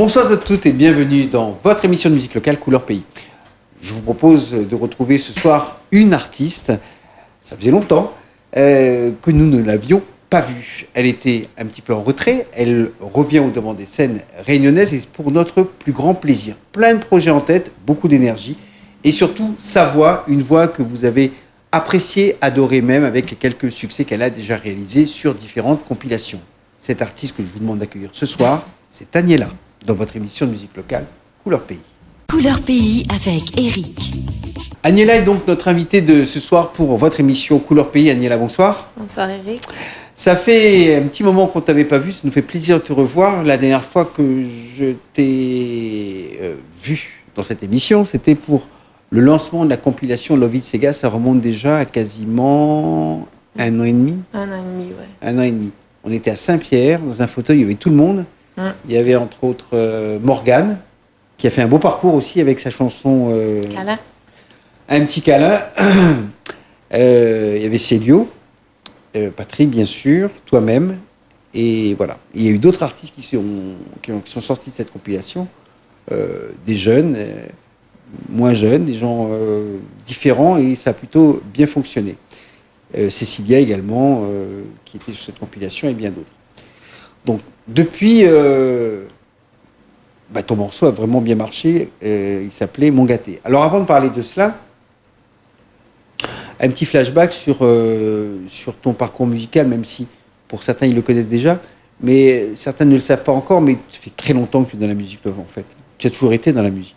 Bonsoir à toutes et bienvenue dans votre émission de musique locale Couleur Pays. Je vous propose de retrouver ce soir une artiste, ça faisait longtemps, que nous ne l'avions pas vue. Elle était un petit peu en retrait, elle revient au devant des scènes réunionnaises et c'est pour notre plus grand plaisir. Plein de projets en tête, beaucoup d'énergie et surtout sa voix, une voix que vous avez appréciée, adorée même avec les quelques succès qu'elle a déjà réalisés sur différentes compilations. Cette artiste que je vous demande d'accueillir ce soir, c'est Agnella, dans votre émission de musique locale, Couleur Pays. Couleur Pays avec Eric. Agnella est donc notre invitée de ce soir pour votre émission Couleur Pays. Agnella, bonsoir. Bonsoir Eric. Ça fait un petit moment qu'on ne t'avait pas vu, ça nous fait plaisir de te revoir. La dernière fois que je t'ai vu dans cette émission, c'était pour le lancement de la compilation Love It Sega. Ça remonte déjà à quasiment 1 an et demi. 1 an et demi, ouais. 1 an et demi. On était à Saint-Pierre, dans un fauteuil, il y avait tout le monde. Il y avait entre autres Morgane, qui a fait un beau parcours aussi avec sa chanson Câlin. Un petit câlin. Il y avait Célio, Patrick bien sûr, toi-même. Et voilà. Il y a eu d'autres artistes qui sont sortis de cette compilation. Des jeunes, moins jeunes, des gens différents, et ça a plutôt bien fonctionné. Cécilia également, qui était sur cette compilation, et bien d'autres. Donc, depuis, ton morceau a vraiment bien marché. Il s'appelait Mon Gâté. Alors, avant de parler de cela, un petit flashback sur ton parcours musical, même si pour certains ils le connaissent déjà, mais certains ne le savent pas encore. Mais ça fait très longtemps que tu es dans la musique, en fait. Tu as toujours été dans la musique.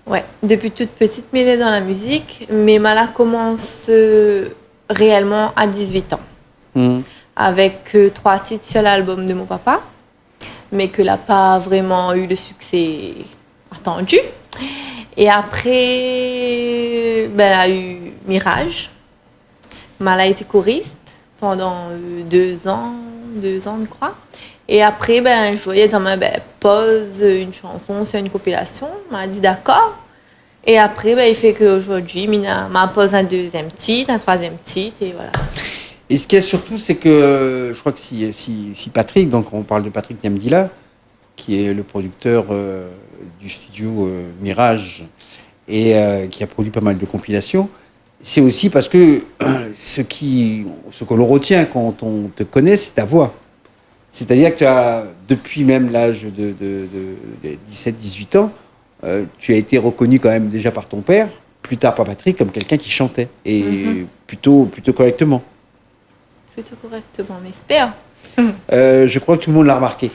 Ouais, depuis toute petite, mais elle est dans la musique. Mais Mala commence réellement à 18 ans. Avec 3 titres sur l'album de mon papa, mais que n'a pas vraiment eu le succès attendu. Et après, elle a eu Mirage. Mala a été choriste pendant 2 ans, je crois. Et après, un jour, il a dit, pose une chanson sur une compilation. Elle m'a dit d'accord. Et après, il fait qu'aujourd'hui, m'a pose un 2e titre, un 3e titre, et voilà. Et ce qu'il y a surtout, c'est que je crois que si Patrick, donc on parle de Patrick Niamdila, qui est le producteur du studio Mirage et qui a produit pas mal de compilations, c'est aussi parce que ce que l'on retient quand on te connaît, c'est ta voix. C'est-à-dire que tu as, depuis même l'âge de 17-18 ans, tu as été reconnu quand même déjà par ton père, plus tard par Patrick, comme quelqu'un qui chantait, et plutôt correctement. Plutôt correctement, mais j'espère. Je crois que tout le monde l'a remarqué.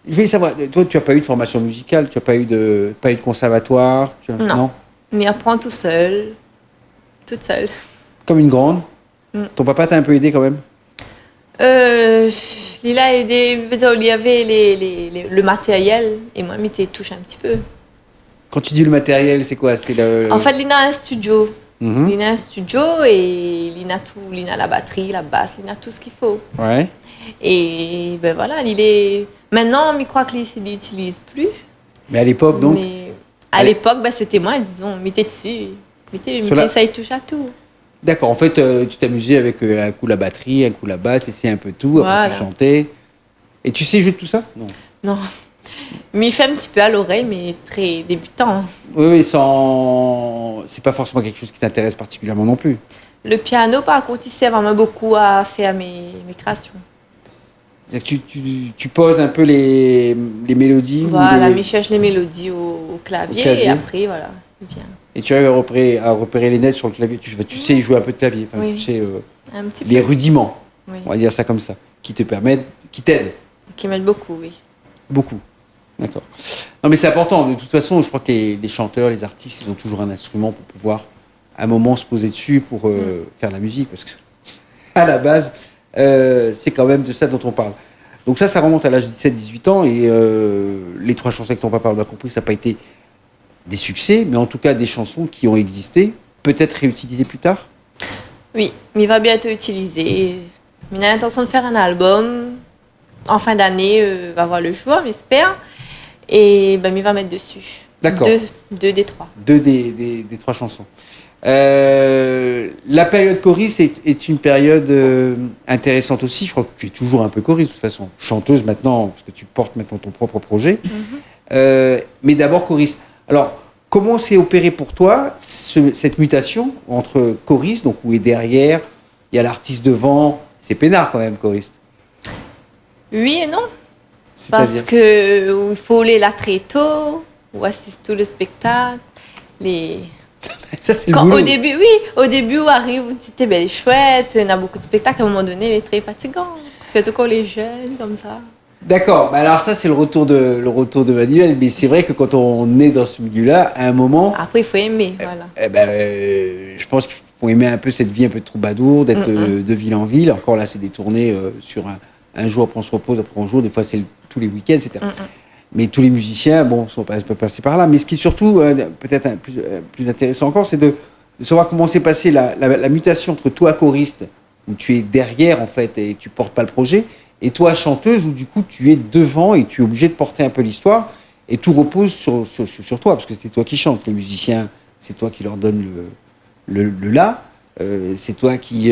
Je voulais savoir, toi, tu n'as pas eu de formation musicale, tu n'as pas eu de conservatoire Non. Mais apprends tout seul, toute seule. Comme une grande. Ton papa t'a un peu aidé quand même? Il a aidé, il y avait le matériel, et moi, il touché un petit peu. Quand tu dis le matériel, c'est quoi? En fait, il a un studio. Il a un studio et il a tout. Il a la batterie, la basse, il a tout ce qu'il faut. Ouais. Et voilà, il est... Maintenant, il croit qu'il ne l'utilise plus. Mais à l'époque, donc? Mais à l'époque, c'était moi, disons, mettez dessus. Ça, il touche à tout. D'accord, en fait, tu t'amusais avec un coup la batterie, un coup la basse, essayais un peu tout, après tu chantais. Et tu sais jouer de tout ça? Non. Non. Mais il fait un petit peu à l'oreille, mais très débutant. Oui, c'est pas forcément quelque chose qui t'intéresse particulièrement non plus. Le piano, par contre, il sert vraiment beaucoup à faire mes créations. Tu poses un peu les mélodies? Voilà, il cherche les mélodies au clavier, et après, voilà, il vient. Et tu arrives à repérer les notes sur le clavier. Tu sais jouer un peu de clavier, oui. Tu sais un petit les peu. rudiments, oui. On va dire ça comme ça, qui t'aident. Qui m'aident beaucoup, oui. Beaucoup, d'accord. Non mais c'est important, de toute façon, je crois que les chanteurs, les artistes, ils ont toujours un instrument pour pouvoir, à un moment, se poser dessus pour faire la musique, parce que, à la base, c'est quand même de ça dont on parle. Donc ça remonte à l'âge de 17-18 ans, et les 3 chansons avec ton papa, on a compris, ça n'a pas été des succès, mais en tout cas des chansons qui ont existé, peut-être réutilisées plus tard? Oui, mais il va bientôt utiliser. Il a l'intention de faire un album. En fin d'année, va voir le jour, j'espère. Et il va mettre dessus. D'accord. 2 des 3. 2 des 3 chansons. La période choriste est une période intéressante aussi. Je crois que tu es toujours un peu choriste de toute façon. Chanteuse maintenant, parce que tu portes maintenant ton propre projet. mais d'abord choriste. Alors, comment s'est opéré pour toi cette mutation entre choriste, donc où est derrière, il y a l'artiste devant, c'est peinard quand même, choriste. Oui et non. Parce que il faut aller là très tôt, ou assister tout le spectacle. Ça, c'est le boulot. Au début, on arrive, on dit, t'es belle, chouette, il y a beaucoup de spectacles, à un moment donné, il est très fatigant. Surtout quand les jeunes, comme ça. D'accord, alors ça c'est le retour de Manuel, mais c'est vrai que quand on est dans ce milieu-là, à un moment... Après, il faut aimer, voilà. Je pense qu'il faut aimer un peu cette vie un peu de troubadour, d'être de ville en ville. Encore là, c'est des tournées sur un jour, après on se repose, après un jour, des fois c'est tous les week-ends, etc. Mais tous les musiciens, peuvent passer par là. Mais ce qui est surtout peut-être plus intéressant encore, c'est de savoir comment s'est passée la mutation entre toi, choriste, où tu es derrière en fait et tu portes pas le projet, et toi, chanteuse, où du coup tu es devant et tu es obligé de porter un peu l'histoire, et tout repose sur toi, parce que c'est toi qui chantes. Les musiciens, c'est toi qui leur donne le là, c'est toi qui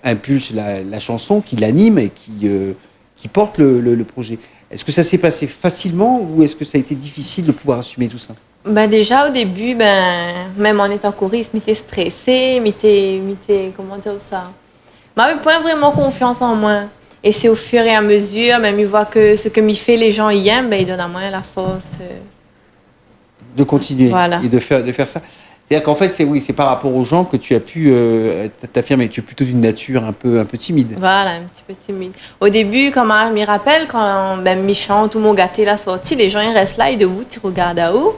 impulse la chanson, qui l'anime et qui porte le projet. Est-ce que ça s'est passé facilement ou est-ce que ça a été difficile de pouvoir assumer tout ça? Déjà au début, même en étant choriste, j'étais stressée, comment dire ça? J'avais pas vraiment confiance en moi. Et c'est au fur et à mesure, même ils voient que ce que m'y fait les gens y aiment, ils donnent à moi la force. De continuer voilà. Et de faire ça. C'est-à-dire qu'en fait, c'est par rapport aux gens que tu as pu t'affirmer. Tu es plutôt d'une nature un peu timide. Voilà, un petit peu timide. Au début, quand je me rappelle, quand Michon, tout mon gâté l'a sorti, les gens ils restent là, ils debout, ils regardent à haut.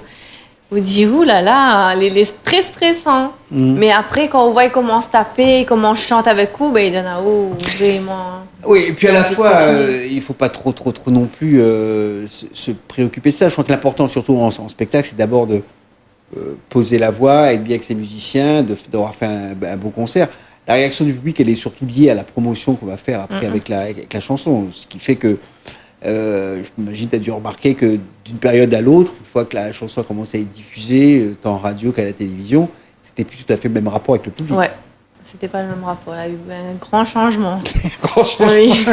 Vous dites, ouh là là, les très stressants. Mais après, quand on voit qu'ils commencent à taper, comment je chante avec eux, ils donnent à haut, vraiment. Oui, et puis à la fois, il ne faut pas trop non plus se préoccuper de ça. Je crois que l'important, surtout en spectacle, c'est d'abord de poser la voix, être bien avec ses musiciens, d'avoir fait un beau concert. La réaction du public, elle est surtout liée à la promotion qu'on va faire après avec la chanson. Ce qui fait que, j'imagine, tu as dû remarquer que d'une période à l'autre, une fois que la chanson a commencé à être diffusée, tant en radio qu'à la télévision, c'était plus tout à fait le même rapport avec le public. Ouais, c'était pas le même rapport. Il y a eu un grand changement. Grand changement. Oui.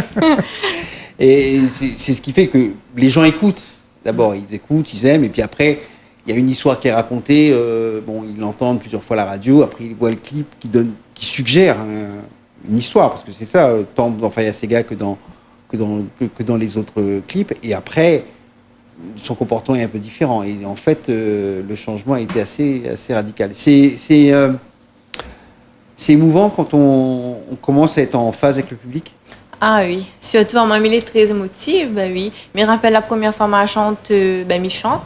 Et c'est ce qui fait que les gens écoutent. D'abord, ils écoutent, ils aiment, et puis après, il y a une histoire qui est racontée, ils l'entendent plusieurs fois à la radio, après ils voient le clip qui suggère une histoire, parce que c'est ça, tant dans Faya Sega que dans les autres clips, et après, son comportement est un peu différent, et en fait, le changement a été assez radical. C'est émouvant quand on commence à être en phase avec le public. Ah oui, surtout en il est très émotive, oui. Je me rappelle la première fois que je chante, je chante.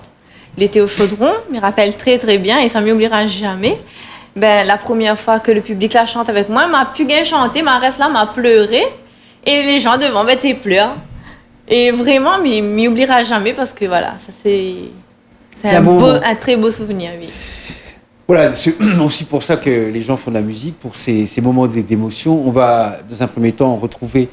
Il était au chaudron, je me rappelle très très bien et ça ne m'oubliera jamais. La première fois que le public la chante avec moi, m'a pu bien chanter, m'a reste là, m'a pleuré et les gens devant ils pleurent. Et vraiment, je ne m'oubliera jamais parce que voilà, ça c'est un très beau souvenir, oui. Voilà, c'est aussi pour ça que les gens font de la musique, pour ces moments d'émotion. On va, dans un premier temps, retrouver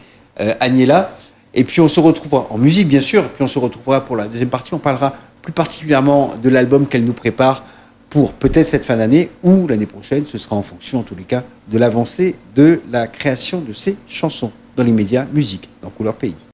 Agnella, et puis on se retrouvera en musique, bien sûr, puis on se retrouvera pour la deuxième partie. On parlera plus particulièrement de l'album qu'elle nous prépare pour peut-être cette fin d'année ou l'année prochaine. Ce sera en fonction, en tous les cas, de l'avancée de la création de ces chansons dans les médias musique, dans Couleur Pays.